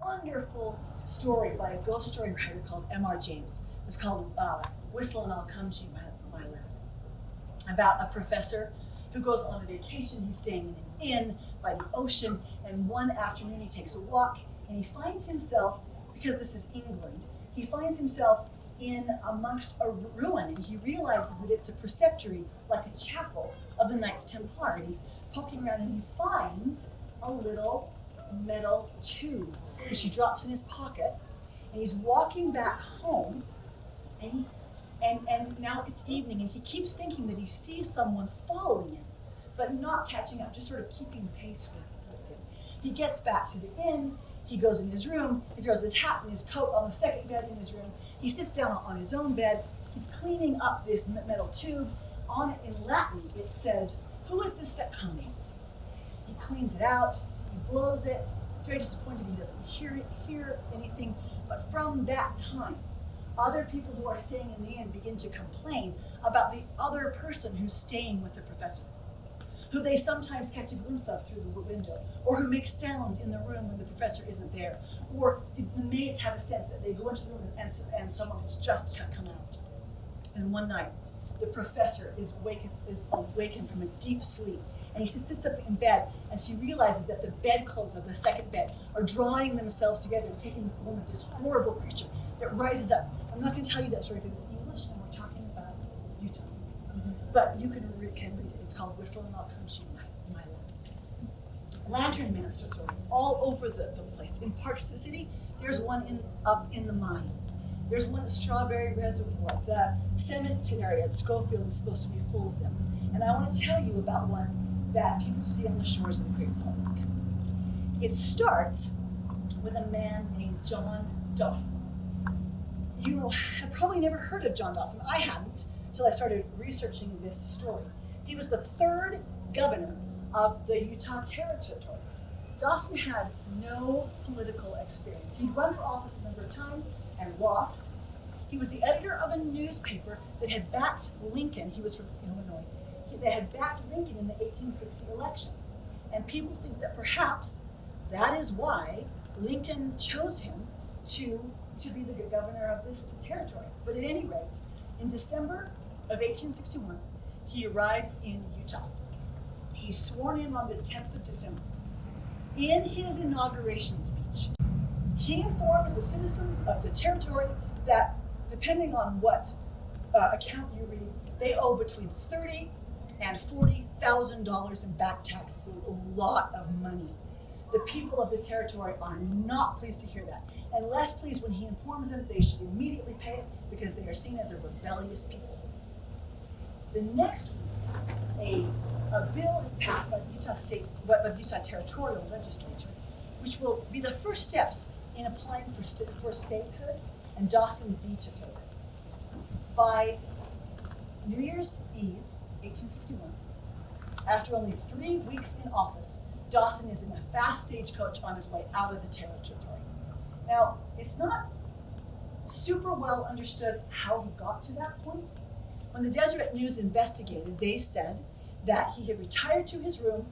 wonderful story by a ghost story writer called M.R. James. It's called Whistle and I'll Come to You, My Lad. About a professor who goes on a vacation. He's staying in an inn by the ocean, and one afternoon he takes a walk and he finds himself, because this is England, he finds himself in amongst a ruin, and he realizes that it's a preceptory, like a chapel of the Knights Templar. And he's poking around and he finds a little metal tube, which he drops in his pocket, and he's walking back home, and now it's evening, and he keeps thinking that he sees someone following him, but not catching up, just sort of keeping pace with him. He gets back to the inn, he goes in his room, he throws his hat and his coat on the second bed in his room, he sits down on his own bed, he's cleaning up this metal tube. On it in Latin it says, "Who is this that comes?" He cleans it out, he blows it, he's very disappointed he doesn't hear anything, but from that time, other people who are staying in the inn begin to complain about the other person who's staying with the professor, who they sometimes catch a glimpse of through the window, or who makes sounds in the room when the professor isn't there, or the maids have a sense that they go into the room and someone has just come out. And one night, the professor is awakened from a deep sleep, and he sits up in bed, and she realizes that the bedclothes of the second bed are drawing themselves together and taking the form of this horrible creature that rises up. I'm not going to tell you that story because it's English, and we're talking about Utah. But you can read it. It's called Whistle and I'll Come to You, My Lad. Lantern Man stories all over the place. In Park City, there's one up in the mines. There's one at Strawberry Reservoir. The cemetery at Schofield is supposed to be full of them. And I want to tell you about one that people see on the shores of the Great Salt Lake. It starts with a man named John Dawson. You have probably never heard of John Dawson. I hadn't until I started researching this story. He was the third governor of the Utah Territory. Dawson had no political experience. He'd run for office a number of times and lost. He was the editor of a newspaper that had backed Lincoln. He was from Illinois. They had backed Lincoln in the 1860 election. And people think that perhaps that is why Lincoln chose him to be the governor of this territory. But at any rate, in December of 1861, he arrives in Utah. He's sworn in on the 10th of December. In his inauguration speech, he informs the citizens of the territory that, depending on what account you read, they owe between $30,000 and $40,000 in back taxes, a lot of money. The people of the territory are not pleased to hear that, and less pleased when he informs them that they should immediately pay it because they are seen as a rebellious people. The next week, a bill is passed by the Utah Territorial Legislature, which will be the first steps in applying for statehood, and Dawson vetoes it. By New Year's Eve, 1861, after only 3 weeks in office, Dawson is in a fast stagecoach on his way out of the territory. Now, it's not super well understood how he got to that point. When the Deseret News investigated, they said that he had retired to his room,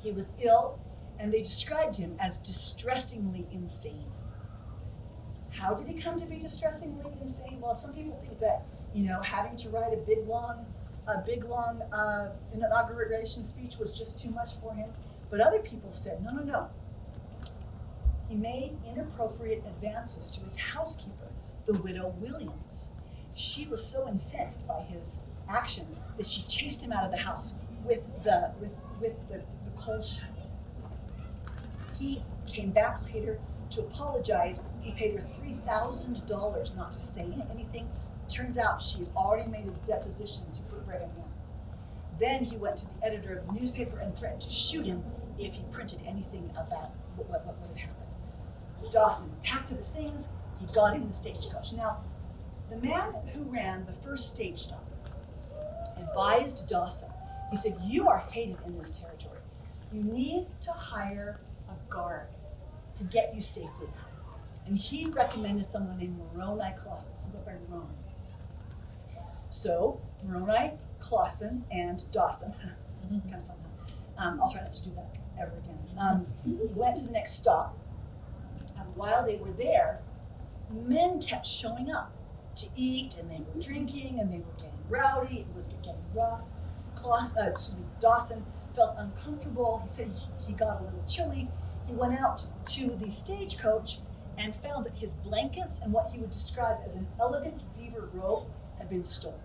he was ill, and they described him as distressingly insane. How did he come to be distressingly insane? Well, some people think that, having to write a big long inauguration speech was just too much for him. But other people said, no. He made inappropriate advances to his housekeeper, the widow Williams. She was so incensed by his actions that she chased him out of the house with the coal shovel. He came back later to apologize. He paid her $3,000 not to say anything. Turns out she had already made a deposition to put Brigham in. Then he went to the editor of the newspaper and threatened to shoot him if he printed anything about what had happened. Dawson packed up his things. He got in the stagecoach. Now, the man who ran the first stage stop advised Dawson. He said, "You are hated in this territory. You need to hire a guard to get you safely out." And he recommended someone named Moroni Clausen. He went by Moroni. So Moroni, Clausen, and Dawson, that's kind of fun, huh? I'll try not to do that ever again, went to the next stop, And while they were there, men kept showing up to eat, and they were drinking, and they were getting rowdy. It was getting rough. Dawson felt uncomfortable. He said he got a little chilly. He went out to the stagecoach and found that his blankets and what he would describe as an elegant beaver robe had been stolen.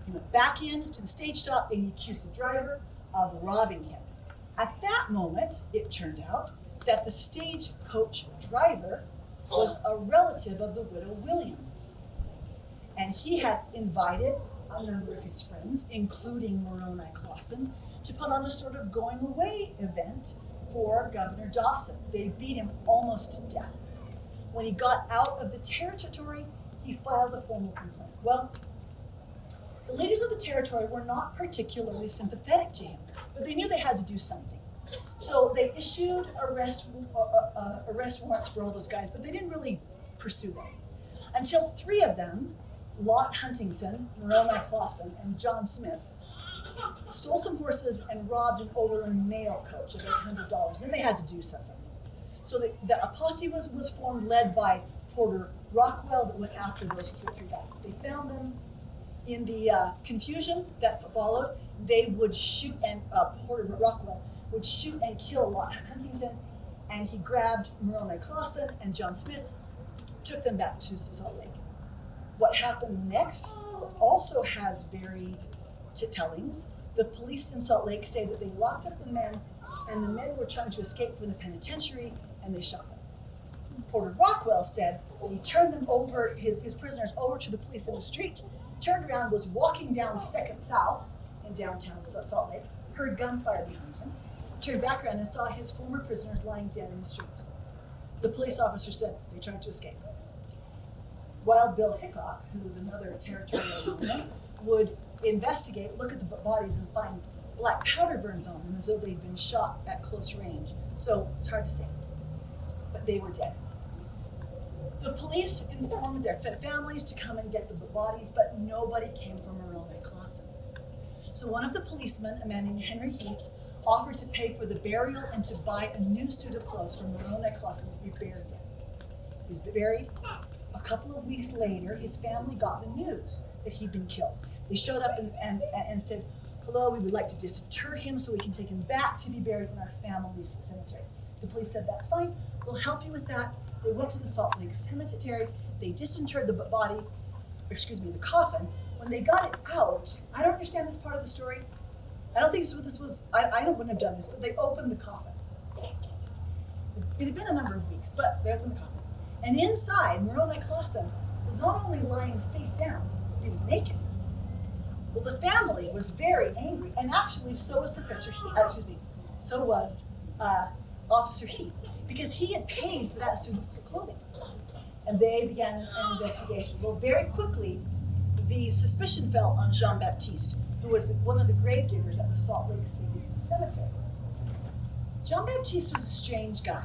He went back in to the stage stop and he accused the driver of robbing him. At that moment, it turned out that the stagecoach driver was a relative of the widow Williams. And he had invited a number of his friends, including Moroni Clausen, to put on a sort of going away event for Governor Dawson. They beat him almost to death. When he got out of the territory, he filed a formal complaint. Well, the leaders of the territory were not particularly sympathetic to him, but they knew they had to do something. So they issued arrest warrants for all those guys, but they didn't really pursue them. Until three of them, Lot Huntington, Moroni Clausen, and John Smith, stole some horses and robbed an overland mail coach of $800. Then they had to do something. So the apostasy was formed, led by Porter Rockwell, that went after those three guys. They found them. In the confusion that followed, they would shoot, and Porter Rockwell would shoot and kill Lot Huntington, and he grabbed Moroni Clausen and John Smith, took them back to Salt Lake. What happens next also has varied tellings. The police in Salt Lake say that they locked up the men, and the men were trying to escape from the penitentiary, and they shot them. Porter Rockwell said that he turned them over, his prisoners over to the police in the street, turned around, was walking down 2nd South in downtown Salt Lake, heard gunfire behind him, turned back around and saw his former prisoners lying dead in the street. The police officer said they tried to escape. Wild Bill Hickok, who was another territorial man, would investigate, look at the bodies, and find black powder burns on them as though they'd been shot at close range. So it's hard to say, but they were dead. The police informed their families to come and get the bodies, but nobody came from Moroni Clausen. So one of the policemen, a man named Henry Heath, offered to pay for the burial and to buy a new suit of clothes for Moroni Clausen to be buried in. He was buried. A couple of weeks later, his family got the news that he'd been killed. They showed up and said, "Hello, we would like to disinter him so we can take him back to be buried in our family's cemetery." The police said, "That's fine, we'll help you with that." They went to the Salt Lake Cemetery. They disinterred the coffin. When they got it out, I don't understand this part of the story. I don't think this was, I wouldn't have done this, but they opened the coffin. It had been a number of weeks, but they opened the coffin. And inside, Moroni Clausen was not only lying face down, he was naked. Well, the family was very angry, and actually so was Officer Heath, because he had paid for that suit of clothing. And they began an investigation. Well, very quickly, the suspicion fell on Jean-Baptiste, who was one of the grave diggers at the Salt Lake City Cemetery. Jean-Baptiste was a strange guy.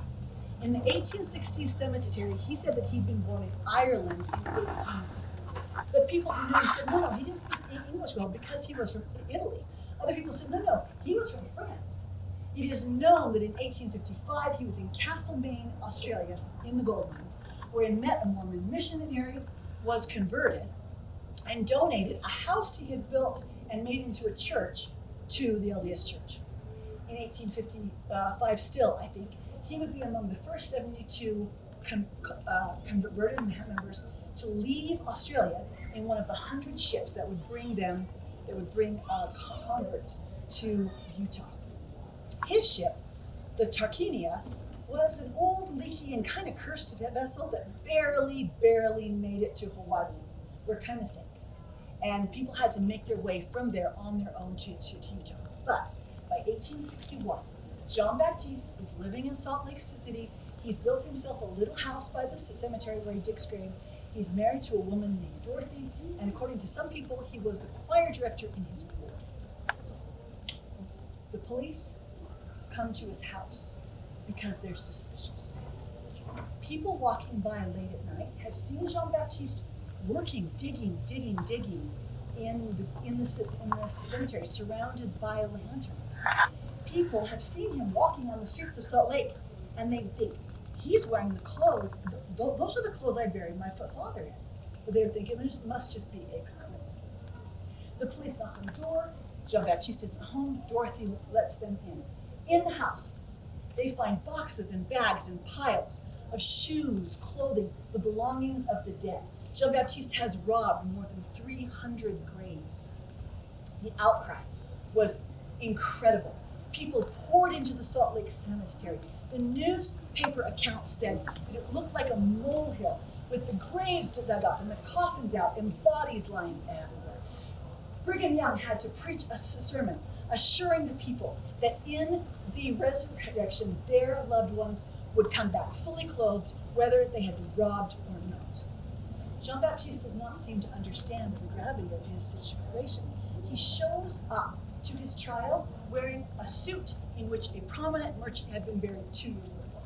In the 1860s cemetery, he said that he'd been born in Ireland in 1800. But people who knew him said, no, he didn't speak English well because he was from Italy. Other people said, no, he was from France. It is known that in 1855, he was in Castlemaine, Australia, in the gold mines, where he met a Mormon missionary, was converted, and donated a house he had built and made into a church to the LDS Church. In 1855 still, I think, he would be among the first 72 converted members to leave Australia in one of the 100 ships that would bring converts to Utah. His ship, the Tarquinia, was an old, leaky, and kind of cursed vessel that barely made it to Hawaii, where it kind of sank. And people had to make their way from there on their own to Utah. But by 1861, Jean-Baptiste is living in Salt Lake City. He's built himself a little house by the cemetery where he digs graves. He's married to a woman named Dorothy, and according to some people, he was the choir director in his ward. The police come to his house because they're suspicious. People walking by late at night have seen Jean-Baptiste working, digging in the cemetery, surrounded by lanterns. People have seen him walking on the streets of Salt Lake, and they think he's wearing the clothes. Those are the clothes I buried my father in. But they were thinking it must just be a coincidence. The police knock on the door. Jean-Baptiste isn't home. Dorothy lets them in. In the house, they find boxes and bags and piles of shoes, clothing, the belongings of the dead. Jean-Baptiste has robbed more than 300 graves. The outcry was incredible. People poured into the Salt Lake Cemetery. The newspaper account said that it looked like a molehill with the graves dug up and the coffins out and bodies lying everywhere. Brigham Young had to preach a sermon assuring the people that in the resurrection their loved ones would come back fully clothed, whether they had been robbed or not. Jean-Baptiste does not seem to understand the gravity of his situation. He shows up to his trial wearing a suit in which a prominent merchant had been buried 2 years before.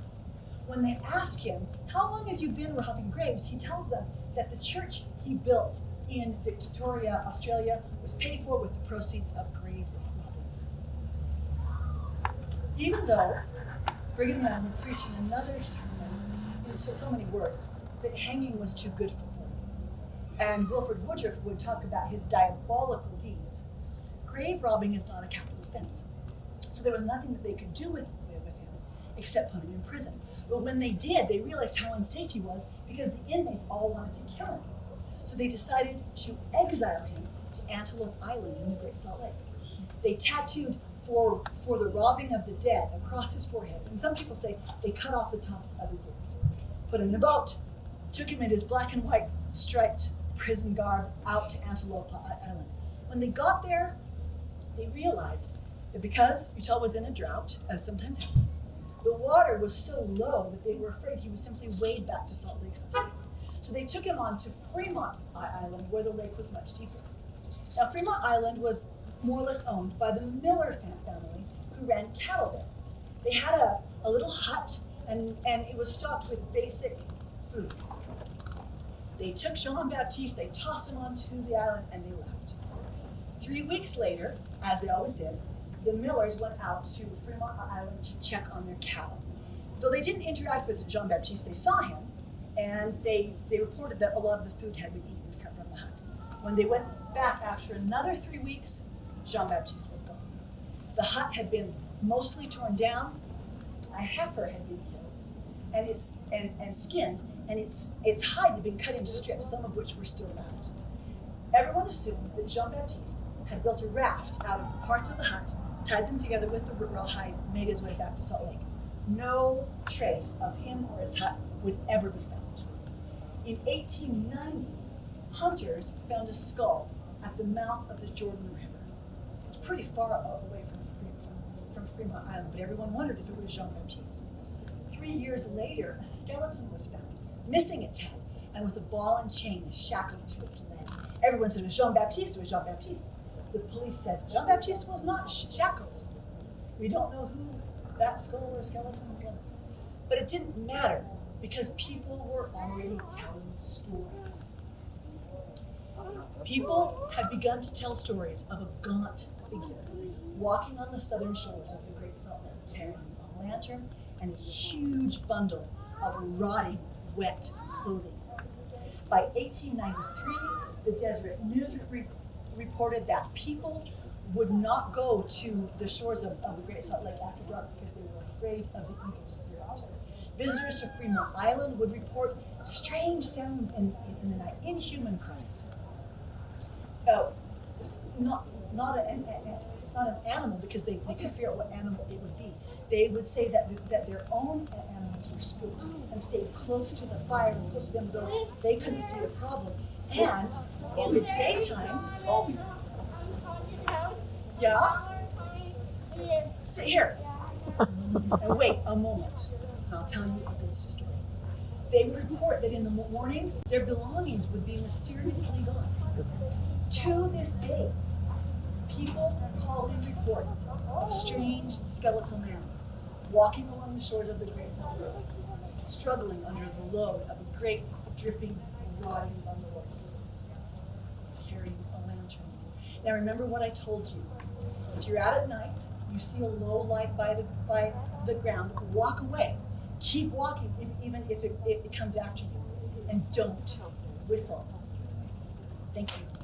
When they ask him, how long have you been robbing graves? He tells them that the church he built in Victoria, Australia, was paid for with the proceeds of grave robbing. Even though Brigham Young would preach in another sermon in so many words that hanging was too good for him, and Wilford Woodruff would talk about his diabolical deeds, grave robbing is not a capital offense. So there was nothing that they could do with him except put him in prison. But when they did, they realized how unsafe he was because the inmates all wanted to kill him. So they decided to exile him to Antelope Island in the Great Salt Lake. They tattooed for the robbing of the dead across his forehead. And some people say they cut off the tops of his ears. Put him in a boat, took him in his black and white striped prison garb out to Antelope Island. When they got there, they realized that because Utah was in a drought, as sometimes happens, the water was so low that they were afraid he would simply wade back to Salt Lake City. So they took him on to Fremont Island, where the lake was much deeper. Now, Fremont Island was more or less owned by the Millard family, who ran cattle there. They had a little hut, and it was stocked with basic food. They took Jean-Baptiste, they tossed him onto the island, and they left. 3 weeks later, as they always did, the Millers went out to Fremont Island to check on their cattle. Though they didn't interact with Jean-Baptiste, they saw him, and they reported that a lot of the food had been eaten from the hut. When they went back after another 3 weeks, Jean-Baptiste was gone. The hut had been mostly torn down, a heifer had been killed, and skinned, and its hide had been cut into strips, some of which were still left. Everyone assumed that Jean-Baptiste had built a raft out of the parts of the hut, tied them together with the raw hide, made his way back to Salt Lake. No trace of him or his hut would ever be found. In 1890, hunters found a skull at the mouth of the Jordan River. It's pretty far away from Fremont Island, but everyone wondered if it was Jean-Baptiste. 3 years later, a skeleton was found, missing its head, and with a ball and chain shackled to its leg. Everyone said it was Jean-Baptiste, it was Jean-Baptiste. The police said Jean-Baptiste was not shackled. We don't know who that skull or skeleton was. But it didn't matter because people were already telling stories. People had begun to tell stories of a gaunt figure walking on the southern shores of the Great Salt Lake, carrying a lantern and a huge bundle of rotting, wet clothing. By 1893, the Deseret News reported that people would not go to the shores of the Great Salt Lake after dark because they were afraid of the evil spirit. Visitors to Fremont Island would report strange sounds in the night, inhuman cries. Not an animal, because they couldn't figure out what animal it would be. They would say that their own animals were spooked and stayed close to the fire and close to them, though they couldn't see the problem. And in the daytime, yeah, sit here and wait a moment, and I'll tell you a good story. They would report that in the morning, their belongings would be mysteriously gone. To this day, people call in reports of a strange skeletal man walking along the shores of the Great Salt Lake, struggling under the load of a great, dripping, rotting bundle of clothes, carrying a lantern. Now remember what I told you. If you're out at night, you see a low light by the ground, walk away Keep walking, even if it comes after you. And don't whistle. Thank you.